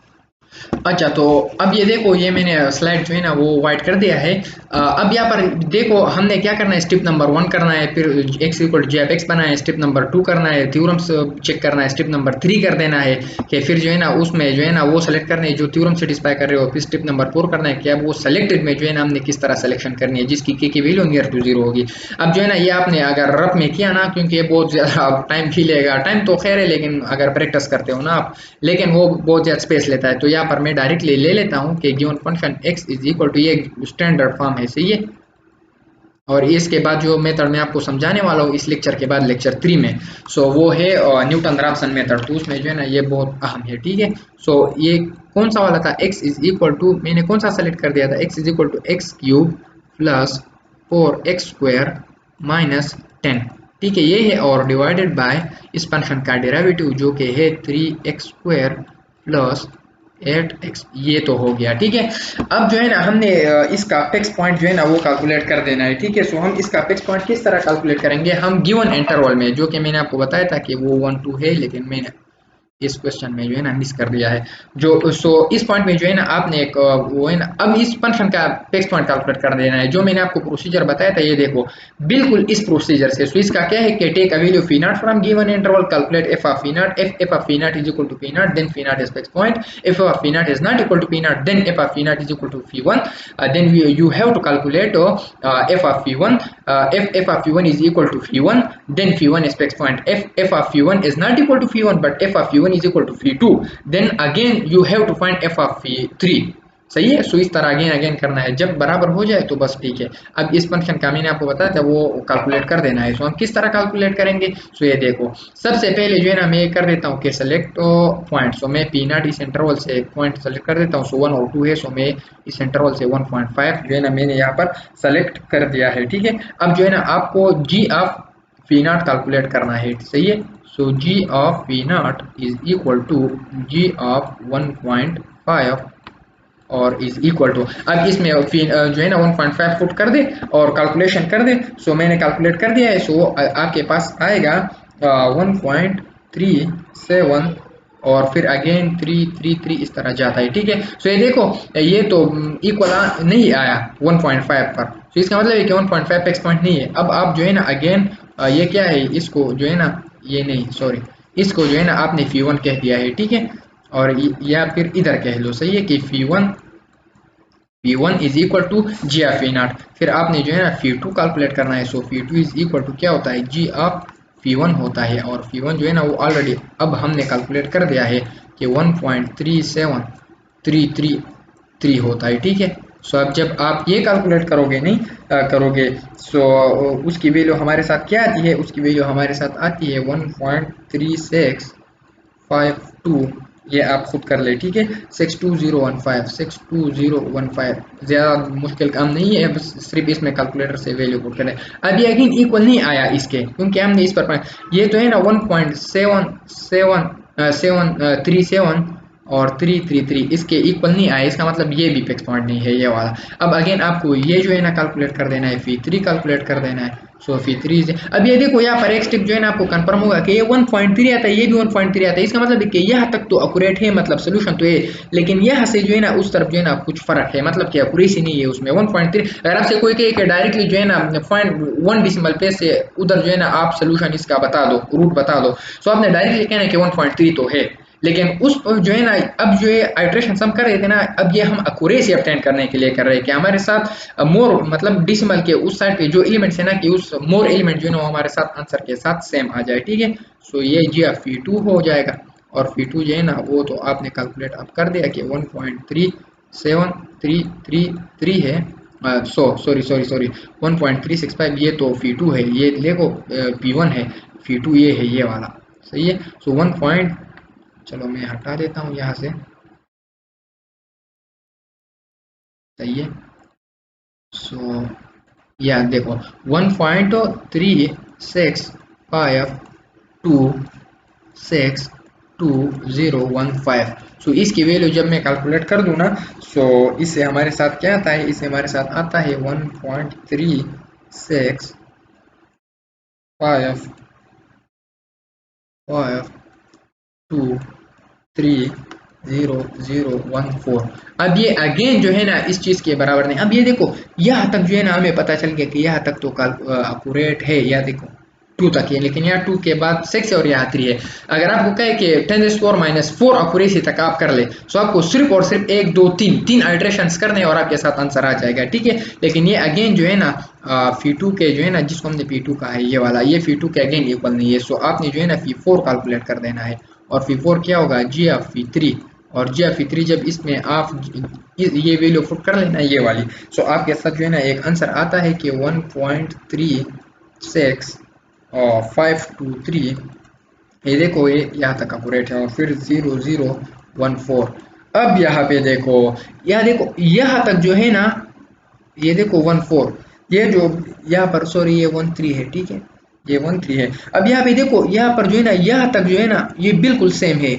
[SPEAKER 1] अच्छा, तो अब ये देखो, ये मैंने स्लाइड जो है ना वो वाइट कर दिया है। अब यहाँ पर देखो हमने क्या करना है, स्टेप नंबर 1 करना है, फिर x equal to g f x बनाए, स्टेप नंबर 2 करना है, थ्योरम्स चेक करना है, स्टेप नंबर 3 कर देना है कि फिर जो है ना उसमें जो है ना वो सेलेक्ट करने है जो थ्योरम सेटिस्फाई कर रहे हो, फिर स्टेप नंबर 4 करना है कि अब वो सेलेक्टेड में जो है ना हमने किस तरह सिलेक्शन करनी है जिसकी के की वैल्यू नियर टू जीरो होगी। अब जो है ना ये आपने अगर रफ में किया ना, क्योंकि ये बहुत ज़्यादा टाइम भी लेगा, टाइम तो खैर है, लेकिन अगर प्रैक्टिस करते हो ना आप, लेकिन वो बहुत ज़्यादा स्पेस लेता है, तो यहाँ पर मैं डायरेक्टली ले लेता हूँ कि given function x is equal to, ये स्टैंडर्ड फॉर्म है, सही है, और इसके बाद जो मेथड मैं आपको समझाने वाला हूँ इस लेक्चर के बाद लेक्चर 3 में, सो वो है न्यूटन रैप्सन मेथड, तो उसमें जो है ना ये बहुत अहम है, ठीक है। सो ये कौन सा वाला था, x इज इक्वल टू, मैंने कौन सा सेलेक्ट कर दिया था, x is equal to x cube plus 4x square minus 10, ठीक है, ये है, और डिवाइडेड बाय इस फंक्शन का डेरिवेटिव जो कि है 3x स्क्वायर प्लस 8x, ये तो हो गया, ठीक है। अब जो है ना हमने इसका फिक्स पॉइंट जो है ना वो कैलकुलेट कर देना है, ठीक है। सो हम इसका फिक्स पॉइंट किस तरह कैलकुलेट करेंगे, हम गिवन इंटरवल में, जो कि मैंने आपको बताया था कि वो 1 2 है, लेकिन मैंने इस क्वेश्चन में जो है ना मिस कर दिया है। जो सो इस पॉइंट में जो है ना आपने एक वो है ना, अब इस फंक्शन का फिक्स पॉइंट कैलकुलेट कर देना है। जो मैंने आपको प्रोसीजर बताया था, ये देखो बिल्कुल इस प्रोसीजर से। सो इसका क्या है कि take a value p naught from given interval, calculate f of fee naught, f of fee naught is equal to p naught, then p naught is fix point, if f naught is not equal to p naught, then f of p naught is equal to phi1. Then you have to calculate f of phi1. If f of phi1 is equal to phi1, then phi1 is fixed point. If f of phi1 is not equal to phi1 but f of phi1 is equal to phi2, then again you have to find f of phi3. सही है। सो इस तरह अगेन अगेन करना है, जब बराबर हो जाए तो बस ठीक है। अब इस फंक्शन का मैंने आपको बताया था वो कैलकुलेट कर देना है। सो हम किस तरह कैलकुलेट करेंगे? सो ये देखो, सबसे पहले जो है ना मैं ये कर देता हूँ कि सेलेक्ट पॉइंट। सो मैं पी नॉट इस इंटरवल से एक पॉइंट सेलेक्ट कर देता हूँ। सो 1 और 2 है। सो मैं इस इंटरवल से 1.5 जो है ना मैंने यहाँ पर सेलेक्ट कर दिया है। ठीक है। अब जो है ना आपको g of p naught calculate करना है। सही है। So g of p naught is equal to g of 1.5 और इज इक्वल टू, अब इसमें जो है ना 1.5 पुट कर दे और कैलकुलेशन कर दे। सो मैंने कैलकुलेट कर दिया है। सो आपके पास आएगा 1.37 और फिर अगेन 333 इस तरह जाता है। ठीक है। सो ये देखो ये तो इक्वल नहीं आया 1.5 पर। तो इसका मतलब है कि 1.5 फिक्स पॉइंट नहीं है। अब आप जो है ना अगेन ये क्या है, इसको जो है ना ये नहीं सॉरी, इसको जो है ना आपने फी1 कह दिया है। ठीक है। और या फिर इधर कह लो। सही है कि फी1 is equal to g of fee naught. फिर आपने जो है ना फी2 कैलकुलेट करना है। सो फी2 इज इक्वल टू क्या होता है, जी ऑफ फी1 होता है। और फी1 जो है ना वो ऑलरेडी अब हमने कैलकुलेट कर दिया है कि 1.37333 होता है। ठीक है। सो अब जब आप ये कैलकुलेट करोगे नहीं करोगे, सो उसकी वैल्यू हमारे साथ क्या आती है, उसकी वैल्यू हमारे साथ आती है 1.3652। ये आप खुद कर ले। ठीक है। 62015 ज़्यादा मुश्किल काम नहीं है, बस सिर्फ इसमें कैलकुलेटर से वैल्यू पुट करें। अब ये अगेन इक्वल नहीं आया इसके, क्योंकि हमने इस पर ये तो है ना 1.737 और 333 इसके इक्वल नहीं आया। इसका मतलब ये भी फिक्स पॉइंट नहीं है ये वाला। अब अगेन आपको ये जो है ना कैलकुलेट कर देना है, फी3 कैलकुलेट कर देना है। सो फी3 अब ये देखो यहाँ पर एक स्टेप जो है ना आपको कंफर्म होगा कि ये 1.3 आता है, ये भी 1.3 आता है। इसका मतलब है कि यहाँ तक तो एक्यूरेट है, मतलब सोल्यूशन तो है, लेकिन यहाँ से जो है ना उस तरफ जो है ना कुछ फर्क है, मतलब कि एक्यूरेसी नहीं है उसमें 1.3। अगर आपसे कोई कहे कि डायरेक्टली जो है ना 0.1 डिसिमल प्लेस से उधर जो है ना आप सोल्यूशन इसका बता दो, रूट बता दो, सो आपने डायरेक्टली कहना है कि 1.3 तो है। लेकिन उस जो है ना अब जो है आइट्रेशन हम कर रहे थे ना, अब ये हम एक्यूरेसी ऑब्टेन करने के लिए कर रहे हैं कि हमारे साथ मोर मतलब डिसिमल के उस साइड पे जो एलिमेंट्स है ना कि उस मोर एलिमेंट जो है ना वो हमारे साथ आंसर के साथ सेम आ जाए। ठीक है। सो ये जी आप फी2 हो जाएगा। और फी2 जो है ना वो तो आपने कैलकुलेट आप कर दिया कि 1.37333 है। सॉरी 1.365 ये तो फी2 है, ये देखो पी1 है, फी2 ये है ये वाला। सही है। सो 1. चलो मैं हटा देता हूँ यहाँ से। सही है। सो या देखो 1.365262015। सो इसकी वैल्यू जब मैं कैलकुलेट कर दूँ ना, सो इससे हमारे साथ क्या आता है, इससे हमारे साथ आता है 1.365523014। अब ये अगेन जो है ना इस चीज के बराबर नहीं। अब ये देखो यहाँ तक जो है ना हमें पता चल गया कि यहाँ तक तो एक्यूरेट है, या देखो 2 तक है, लेकिन यहाँ 2 के बाद 6 और यहाँ 3 है। अगर आपको कहे कि 10⁻⁴ एक्यूरेसी तक आप कर ले, तो आपको सिर्फ और सिर्फ 1 2 3 आइट्रेशंस करने और आपके साथ आंसर आ जाएगा। ठीक है। लेकिन ये अगेन जो है ना फी2 के जो है ना जिसको हमने फी2 कहा है ये वाला, ये फी2 के अगेन इक्वल नहीं है। सो आपने जो है ना फी4 कैलकुलेट कर देना है। और फी4 क्या होगा, जी ऑफ फी3। और जी ऑफ फी3 जब इसमें आप ये वैल्यू पुट कर लेना ये वाली, सो आपके साथ जो है ना एक आंसर आता है कि 1.36523। ये देखो ये यहाँ तक एक्यूरेट है। और फिर 0014। अब यहाँ पे देखो यहाँ तक जो है ना ये देखो 14, ये जो यहाँ पर सॉरी ये 13 है। ठीक है। ये 13 है। अब यहाँ पे देखो यहाँ पर जो है ना यहाँ तक जो है ना ये बिल्कुल सेम है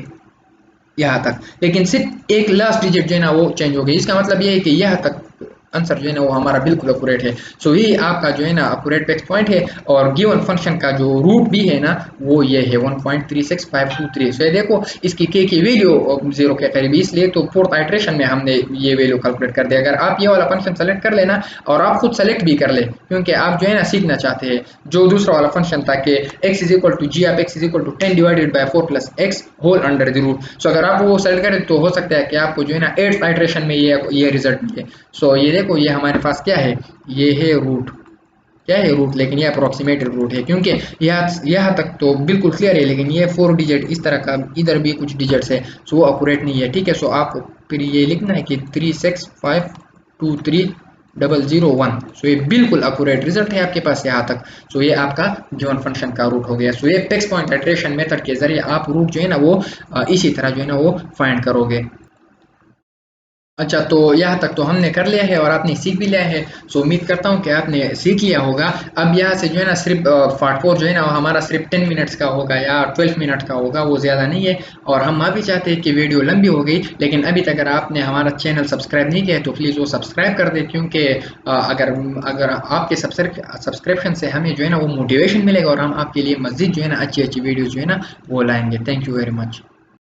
[SPEAKER 1] यहाँ तक, लेकिन सिर्फ एक लास्ट डिजिट जो है ना वो चेंज हो गई। इसका मतलब ये है कि यहाँ तक आंसर जो है ना वो हमारा बिल्कुल एक्यूरेट है। सो ये आपका जो है ना एक्यूरेट पेक्स पॉइंट है। और गिवन फंक्शन का जो रूट भी है ना वो ये है 1.36523। सो ये देखो इसकी के की वैल्यू 0 के करीब, इसलिए तो फोर्थ आइट्रेशन में हमने ये वैल्यू कैलकुलेट कर दिया। अगर आप ये वाला फंक्शन सेलेक्ट कर लेना और आप खुद सेलेक्ट भी कर ले, क्योंकि आप जो है ना सीखना चाहते हैं जो दूसरा वाला फंक्शन था कि x is equal to g of x is equal to 10 divided by 4 plus x whole under the root. So अगर आप वो सेलेक्ट करें तो हो सकता है कि आपको जो है ना 8th आइट्रेशन में ये रिजल्ट मिले। सो ये देखो ये हमारे पास क्या है, ये है रूट, क्या है रूट, लेकिन ये अप्रोक्सीमेटेड रूट है, क्योंकि यहाँ तक तो बिल्कुल क्लियर है, लेकिन ये 4 डिजिट इस तरह का इधर भी कुछ डिजिट्स है, सो वो अक्यूरेट नहीं है। ठीक है, सो आप फिर ये लिखना है कि 365230001। सो ये बिल्कुल अक्यूरेट रिजल्ट है आपके पास यहाँ तक। सो ये आपका गिवन फंक्शन का रूट हो गया। सो ये पेक्स पॉइंट आइट्रेशन मेथड के जरिए आप रूट जो है ना वो इसी तरह जो है ना वो फाइंड करोगे। अच्छा, तो यहाँ तक तो हमने कर लिया है और आपने सीख भी लिया है। सो उम्मीद करता हूँ कि आपने सीख लिया होगा। अब यहाँ से जो है ना सिर्फ पार्ट 4 जो है ना वो हमारा सिर्फ 10 मिनट्स का होगा या 12 मिनट का होगा, वो ज़्यादा नहीं है। और हम माफ़ी चाहते हैं कि वीडियो लंबी हो गई, लेकिन अभी तक अगर आपने हमारा चैनल सब्सक्राइब नहीं किया है तो प्लीज़ वो सब्सक्राइब कर दें, क्योंकि अगर अगर आपके सब्सक्रिप्शन से हमें जो है ना वो मोटिवेशन मिलेगा और हम आपके लिए मज़ीद जो है ना अच्छी अच्छी वीडियोज़ जो है ना वो लाएंगे। Thank you very much.